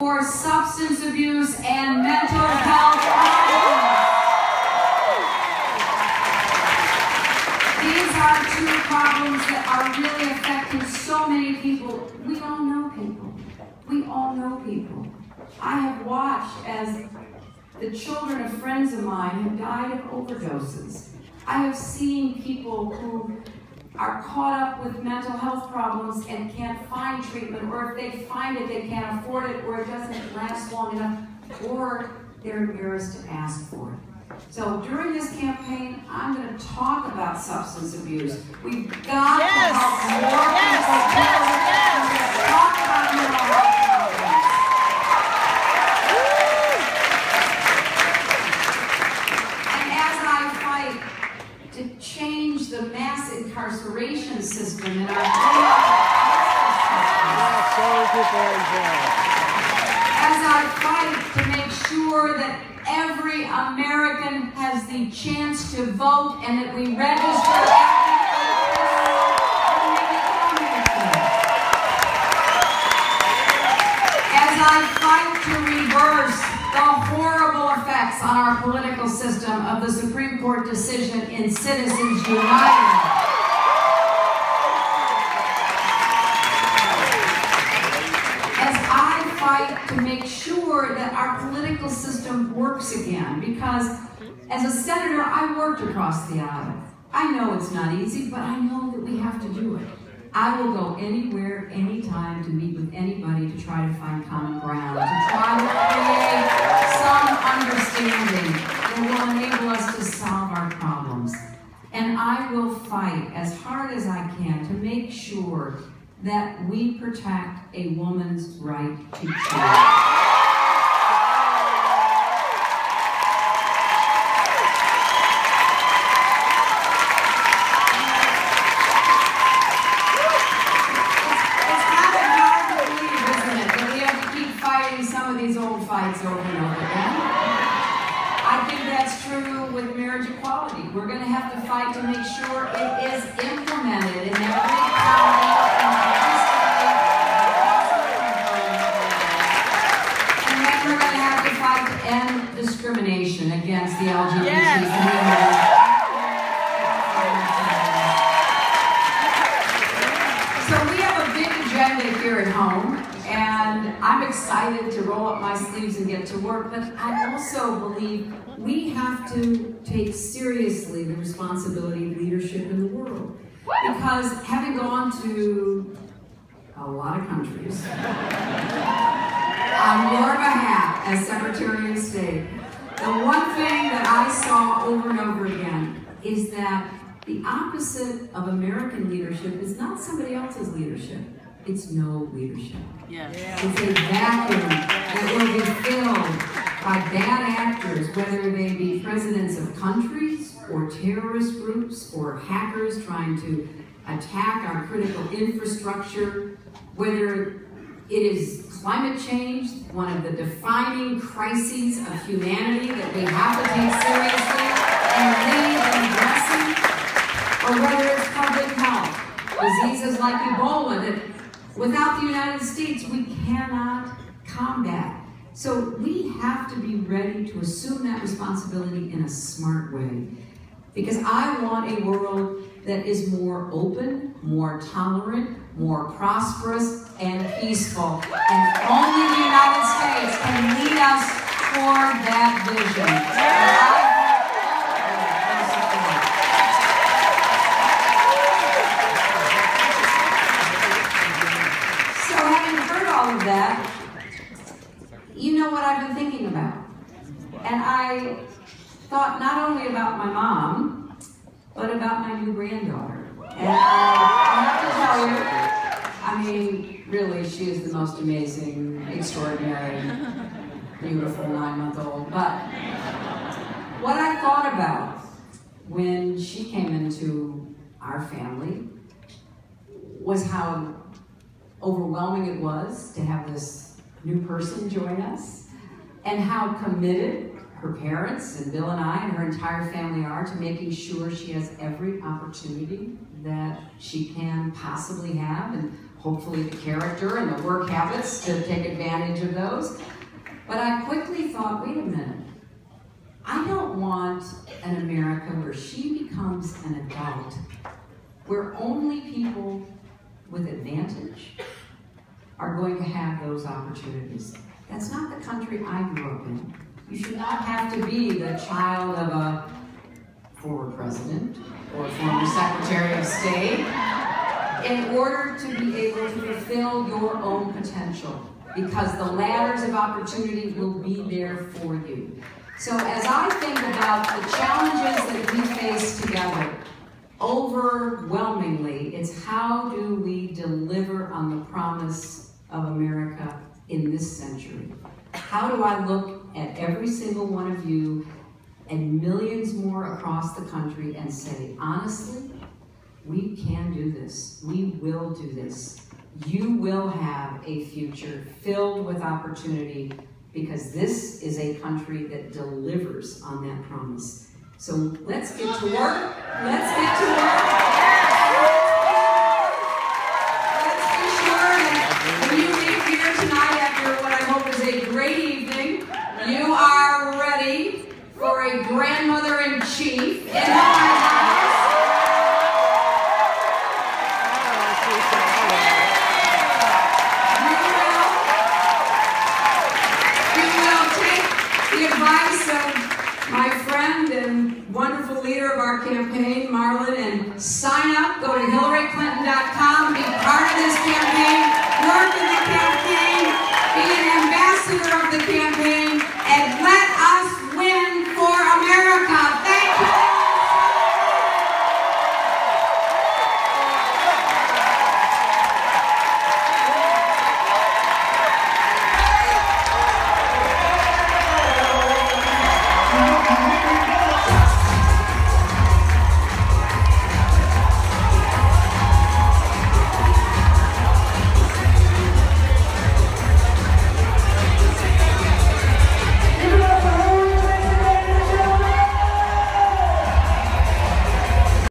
for substance abuse and mental health problems. These are two problems that are really affecting so many people. We all know people. We all know people. I have watched as the children of friends of mine have died of overdoses. I have seen people who are caught up with mental health problems and can't find treatment, or if they find it, they can't afford it, or it doesn't last long enough, or they're embarrassed to ask for it. So during this campaign, I'm going to talk about substance abuse. We've got to help more people talk about mental health problems. And as I fight to change the mass incarceration system in our as I fight to make sure that every American has the chance to vote and that we register as I fight to reverse the horrible effects on our political system of the Supreme Court decision in Citizens United. To make sure that our political system works again, because as a senator, I worked across the aisle. I know it's not easy, but I know that we have to do it. I will go anywhere, anytime to meet with anybody to try to find common ground, to try to create some understanding that will enable us to solve our problems. And I will fight as hard as I can to make sure that we protect a woman's right to choose. These old fights over and over again. I think that's true with marriage equality. We're going to have to fight to make sure it is implemented in every county, in every state, and then we're going to have to fight to end discrimination against the LGBT community. So we have a big agenda here at home. And I'm excited to roll up my sleeves and get to work, but I also believe we have to take seriously the responsibility of leadership in the world. Because having gone to a lot of countries, on your behalf as Secretary of State, the one thing that I saw over and over again is that the opposite of American leadership is not somebody else's leadership. It's no leadership. Yes. It's a vacuum that will be filled by bad actors, whether they be presidents of countries or terrorist groups or hackers trying to attack our critical infrastructure, whether it is climate change, one of the defining crises of humanity that we have to take seriously and lead in addressing, or whether it's public health, diseases like Ebola that without the United States, we cannot combat. So we have to be ready to assume that responsibility in a smart way. Because I want a world that is more open, more tolerant, more prosperous, and peaceful. And only the United States can lead us toward that vision. That, you know what I've been thinking about. And I thought not only about my mom, but about my new granddaughter. And I have to tell you, I mean, really, she is the most amazing, extraordinary, beautiful 9-month-old. But what I thought about when she came into our family was how overwhelming it was to have this new person join us, and how committed her parents and Bill and I and her entire family are to making sure she has every opportunity that she can possibly have, and hopefully the character and the work habits to take advantage of those. But I quickly thought, wait a minute, I don't want an America where she becomes an adult, where only people with advantage are going to have those opportunities. That's not the country I grew up in. You should not have to be the child of a former president or former Secretary of State in order to be able to fulfill your own potential, because the ladders of opportunity will be there for you. So as I think about the challenges that we face together, overwhelmingly, it's how do we deliver on the promise of America in this century? How do I look at every single one of you and millions more across the country and say, honestly, we can do this. We will do this. You will have a future filled with opportunity, because this is a country that delivers on that promise. So let's get to work. Let's get to work. Let's be sure that when you leave here tonight after what I hope is a great evening, you are ready for a grandmother-in-chief in the White House. Advice of my friend and wonderful leader of our campaign, Marlon, and sign up, go to HillaryClinton.com, be part of this campaign, work in the campaign, be an ambassador of the campaign.